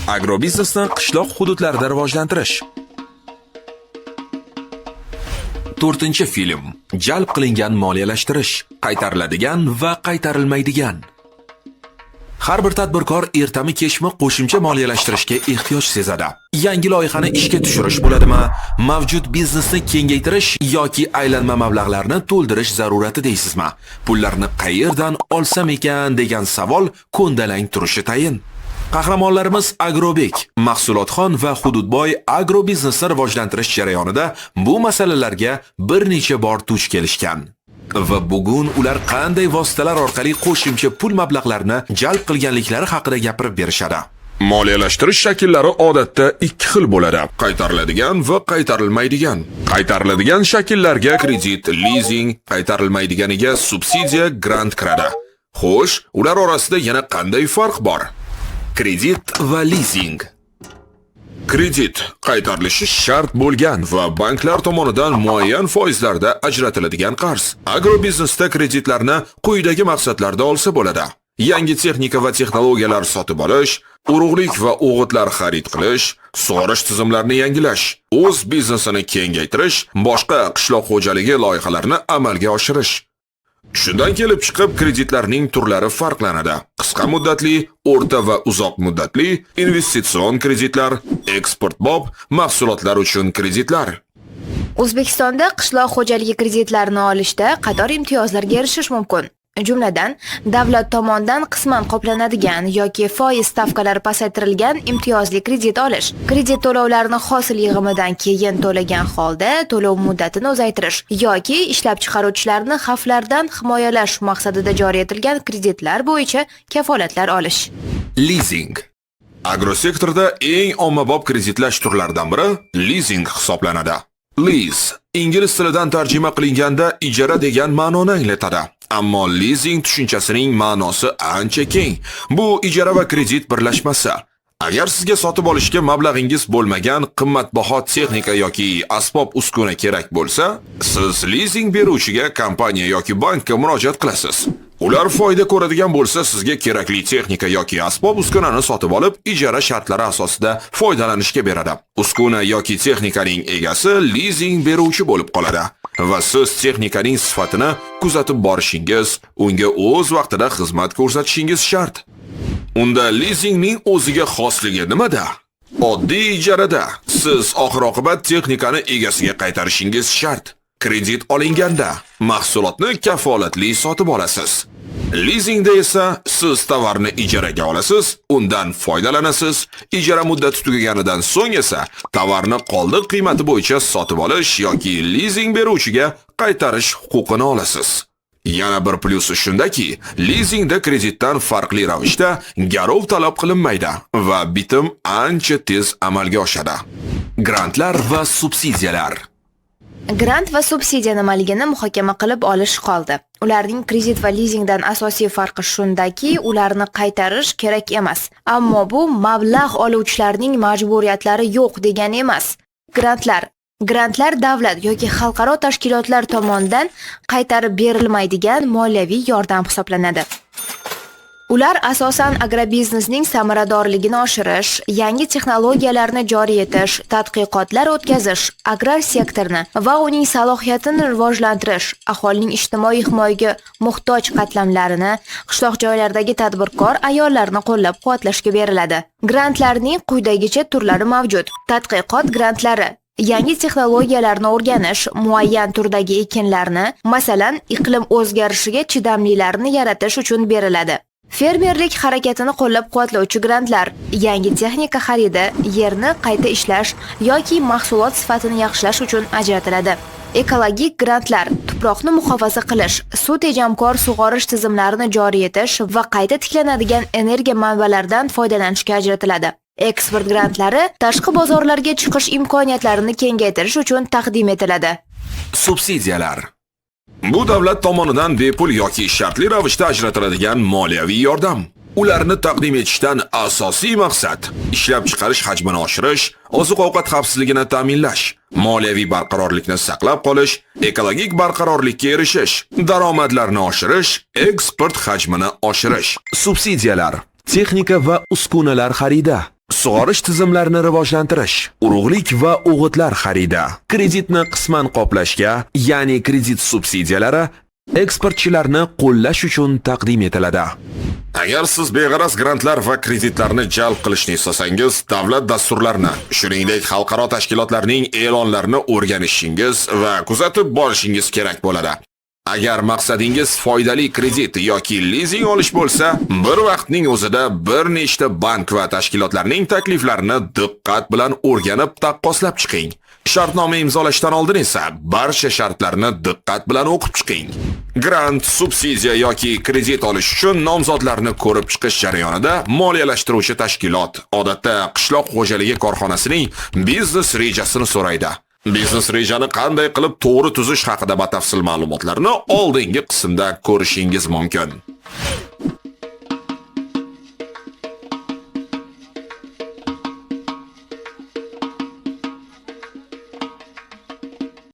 Agrobiznesni qishloq hududlarida rivojlantirish. 4-film. Jalb qilingan moliyalashtirish, qaytariladigan va qaytarilmaydigan. Har bir tadbirkor ertami-kechmi qo'shimcha moliyalashtirishga ehtiyoj sezadi. Yangi loyihani ishga tushirish bo'ladimi? Mavjud biznesni kengaytirish yoki aylanma mablag'larni to'ldirish zarurati deysizmi? Pullarni qayerdan olsam ekan degan savol ko'ndalang turishi tayin. Qahramonlarimiz Agrobek, Mahsulotxon va Hududboy agrobiznesni rivojlantirish jarayonida bu masalalarga bir necha bor duch kelishgan. Va bugun ular qanday vositalar orqali qo'shimcha pul mablag'larini jalb qilganliklari haqida gapirib berishadi. Moliyalashtirish shakllari odatda ikki xil bo'ladi: qaytariladigan va qaytarilmaydigan. Qaytariladigan shakllarga kredit, leasing, qaytarilmaydiganiga subsidiya, grant kiradi. Xo'sh, ular orasida yana qanday farq bor? Kredit va leasing. Kredit qaytarilishi shart bo'lgan va banklar tomonidan muayyan foizlarda ajratiladigan qarz. Agrobiznesda kreditlarni quyidagi maqsadlarda olsa bo'ladi: yangi texnika va texnologiyalar sotib olish, urug'lik va o'g'itlar xarid qilish, sug'orish tizimlarini yangilash, o'z biznesini kengaytirish, boshqa qishloq xo'jaligi loyihalarini amalga oshirish. Shundan kelib chiqib kreditlarning turlari farqlanadi. Qisqa muddatli, o'rta va uzoq muddatli, investitsion kreditlar, eksportbop, mahsulotlar uchun kreditlar. O'zbekistonda qishloq xo'jaligi kreditlarini olishda qator imtiyozlarga erishish mumkin. Jumladan, davlat tomonidan qisman qoplanadigan yoki foiz stavkalari pasaytirilgan imtiyozli kredit olish, kredit to'lovlarini hosil yig'imidan keyin to'lagan holda to'lov muddatini uzaytirish yoki ishlab chiqaruvchilarni xavflardan himoyalash maqsadida joriy etilgan kreditlar bo'yicha kafolatlar olish. Leasing. Agrosektorda eng ommabop kreditlash turlaridan biri leasing hisoblanadi. Lease ingliz tilidan tarjima qilinganda ijara degan ma'noni anglatadi. Ammo leasing tushunchasining ma'nosi ancha keng. Bu ijara va kredit birlashmasi. Agar sizga sotib olishga mablag'ingiz bo'lmagan qimmatbaho texnika yoki asbob uskuna kerak bo'lsa, siz leasing beruvchiga kompaniya yoki bankka murojaat qilasiz. Ular foyda ko'radigan bo'lsa, sizga kerakli texnika yoki asbob uskunani sotib olib, ijara shartlari asosida foydalanishga beradi. Uskuna yoki texnikaning egasi leasing beruvchi bo'lib qoladi va siz texnikaning sifatini kuzatib borishingiz, unga o'z vaqtida xizmat ko'rsatishingiz shart. Unda leasingning o'ziga xosligi nimada? Oddiy ijarada siz oxir-oqibat texnikani egasiga qaytarishingiz shart. Kredit olinganda mahsulotni kafolatli sotib olasiz. Leasingda esa siz tovarni ijaraga olasiz, undan foydalanasiz. Ijara muddati tugaganidan so'ng esa tovarni qoldiq qiymati bo'yicha sotib olish yoki leasing beruvchiga qaytarish huquqini olasiz. Yana bir plyusi shundaki, leasingda kreditdan farqli ravishda garov talab qilinmaydi va bitim ancha tez amalga oshadi. Grantlar va subsidiyalar. Grant va subsidiya nimaligini muhokama qilib olish qoldi. Ularning kredit va leasingdan asosiy farqi shundaki, ularni qaytarish kerak emas. Ammo bu mablag' oluvchilarning majburiyatlari yo'q degani emas. Grantlar davlat yoki xalqaro tashkilotlar tomonidan qaytarib berilmaydigan moliyaviy yordam hisoblanadi. Ular asosan agrobiznesning samaradorligini oshirish, yangi texnologiyalarni joriy etish, tadqiqotlar o'tkazish, agrar sektorni va uning salohiyatini rivojlantirish, aholining ijtimoiy himoyaga muhtoj qatlamlarini, qishloq joylardagi tadbirkor ayollarni qo'llab-quvvatlashga beriladi. Grantlarning quyidagicha turlari mavjud. Tadqiqot grantlari yangi texnologiyalarni o'rganish, muayyan turdagi ekinlarni, masalan, iqlim o'zgarishiga chidamlilarni yaratish uchun beriladi. Fermerlik harakatini qo'llab-quvvatlovchi grantlar, yangi texnika xaridi, yerni qayta ishlash yoki mahsulot sifatini yaxshilash uchun ajratiladi. Ekologik grantlar tuproqni muhofaza qilish, suv tejamkor sug'orish tizimlarini joriy etish va qayta tiklanadigan energiya manbalaridan foydalanishga ajratiladi. Eksport grantlari tashqi bozorlarga chiqish imkoniyatlarini kengaytirish uchun taqdim etiladi. Subsidiyalar. Bu davlat tomonidan bepul yoki shartli ravishda ajratiladigan moliyaviy yordam. Ularni taqdim etishdan asosiy maqsad ishlab chiqarish hajmini oshirish, oziq-ovqat xavfsizligini ta'minlash, moliyaviy barqarorlikni saqlab qolish, ekologik barqarorlikka erishish, daromadlarni oshirish, eksport hajmini oshirish. Subsidiyalar, texnika va uskunalar xaridi. sug'orish tizimlarini rivojlantirish, urug'lik va o'g'itlar xaridi, kreditni qisman qoplashga, ya'ni kredit subsidiyalari eksportchilarni qo'llash uchun taqdim etiladi. Agar siz beg'araz grantlar va kreditlarni jalb qilishni istasangiz, davlat dasturlarini, shuningdek xalqaro tashkilotlarning e'lonlarini o'rganishingiz va kuzatib borishingiz kerak bo'ladi. Agar maqsadingiz foydali kredit yoki lizing olish bo'lsa, bir vaqtning o'zida bir nechta bank va tashkilotlarning takliflarini diqqat bilan o'rganib taqqoslab chiqing. Shartnoma imzolashdan oldin esa barcha shartlarni diqqat bilan o'qib chiqing. Grant, subsidiya yoki kredit olish uchun nomzodlarni ko'rib chiqish jarayonida moliyalashtiruvchi tashkilot odatda qishloq xo'jaligi korxonasining biznes rejasini so'raydi. Biznes rejani qanday qilib to'g'ri tuzish haqida batafsil ma'lumotlarni oldingi qismda ko'rishingiz mumkin.